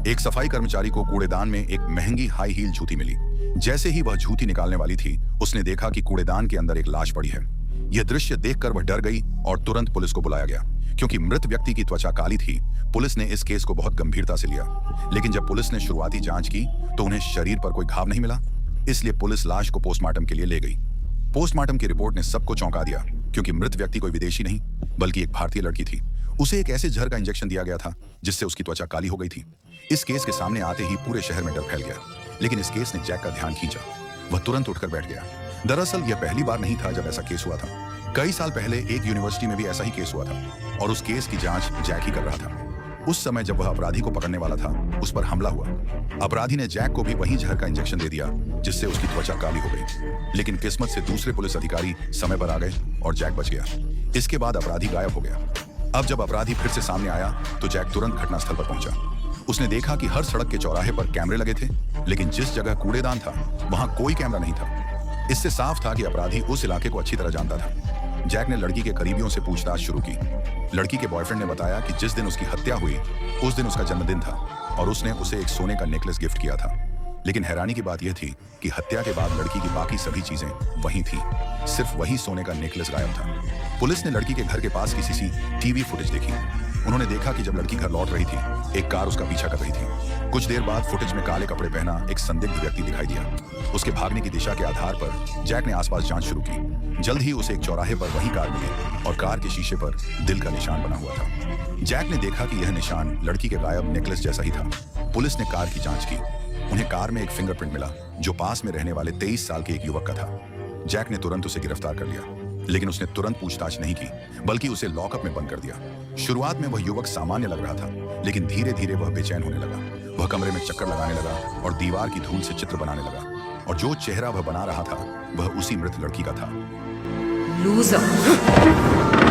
एक सफाई कर्मचारी को कूड़ेदान में एक महंगी हाई हील जूती मिली। जैसे ही वह जूती निकालने वाली थी, उसने देखा कि कूड़ेदान के अंदर एक लाश पड़ी है। यह दृश्य देखकर वह डर गई और तुरंत पुलिस को बुलाया गया। क्योंकि मृत व्यक्ति की त्वचा काली थी, पुलिस ने इस केस को बहुत गंभीरता से लिया। लेकिन जब पुलिस ने शुरुआती जांच की तो उन्हें शरीर पर कोई घाव नहीं मिला। इसलिए पुलिस लाश को पोस्टमार्टम के लिए ले गई। पोस्टमार्टम की रिपोर्ट ने सबको चौंका दिया, क्योंकि मृत व्यक्ति कोई विदेशी नहीं बल्कि एक भारतीय लड़की थी। उसे एक ऐसे जहर का इंजेक्शन दिया गया था जिससे उसकी त्वचा काली हो गई थी। इस केस के सामने आते ही पूरे शहर में डर फैल गया। लेकिन इस केस ने जैक का ध्यान खींचा। वह तुरंत उठकर बैठ गया। दरअसल यह पहली बार नहीं था जब ऐसा केस हुआ था। कई साल पहले एक यूनिवर्सिटी में भी ऐसा ही केस हुआ था और उस केस की जांच जैक ही कर रहा था। उस समय जब वह अपराधी को पकड़ने वाला था, उस पर हमला हुआ। अपराधी ने जैक को भी वही जहर का इंजेक्शन दे दिया जिससे उसकी त्वचा काली हो गई। लेकिन किस्मत से दूसरे पुलिस अधिकारी समय पर आ गए और जैक बच गया। इसके बाद अपराधी गायब हो गया। अब जब अपराधी फिर से सामने आया तो जैक तुरंत घटनास्थल पर पहुंचा। उसने देखा कि हर सड़क के चौराहे पर कैमरे लगे थे, लेकिन जिस जगह कूड़ेदान था वहां कोई कैमरा नहीं था। इससे साफ था कि अपराधी उस इलाके को अच्छी तरह जानता था। जैक ने लड़की के करीबियों से पूछताछ शुरू की। लड़की के बॉयफ्रेंड ने बताया कि जिस दिन उसकी हत्या हुई उस दिन उसका जन्मदिन था और उसने उसे एक सोने का नेकलेस गिफ्ट किया था। लेकिन हैरानी की बात यह थी कि हत्या के बाद लड़की की बाकी सभी चीजें वहीं थी, सिर्फ वही सोने का नेकलेस गायब था। पुलिस ने लड़की के घर के पास की सीसीटीवी फुटेज देखी। उन्होंने देखा कि जब लड़की घर लौट रही थी, एक कार उसका पीछा कर रही थी। कुछ देर बाद फुटेज में काले कपड़े पहना एक संदिग्ध व्यक्ति दिखाई दिया। उसके भागने की दिशा के आधार पर जैक ने आसपास जांच शुरू की। जल्द ही उसे एक चौराहे पर वही कार मिली और कार के शीशे पर दिल का निशान बना हुआ था। जैक ने देखा कि यह निशान लड़की के गायब नेकलेस जैसा ही था। पुलिस ने कार की जांच की। उन्हें कार में एक फिंगरप्रिंट मिला जो पास में रहने वाले 23 साल के एक युवक का था। जैक ने तुरंत उसे गिरफ्तार कर लिया, लेकिन उसने तुरंत पूछताछ नहीं की, बल्कि उसे लॉकअप में बंद कर दिया। शुरुआत में वह युवक सामान्य लग रहा था, लेकिन धीरे धीरे वह बेचैन होने लगा। वह कमरे में चक्कर लगाने लगा और दीवार की धूल से चित्र बनाने लगा। और जो चेहरा वह बना रहा था वह उसी मृत लड़की का था। लूजर।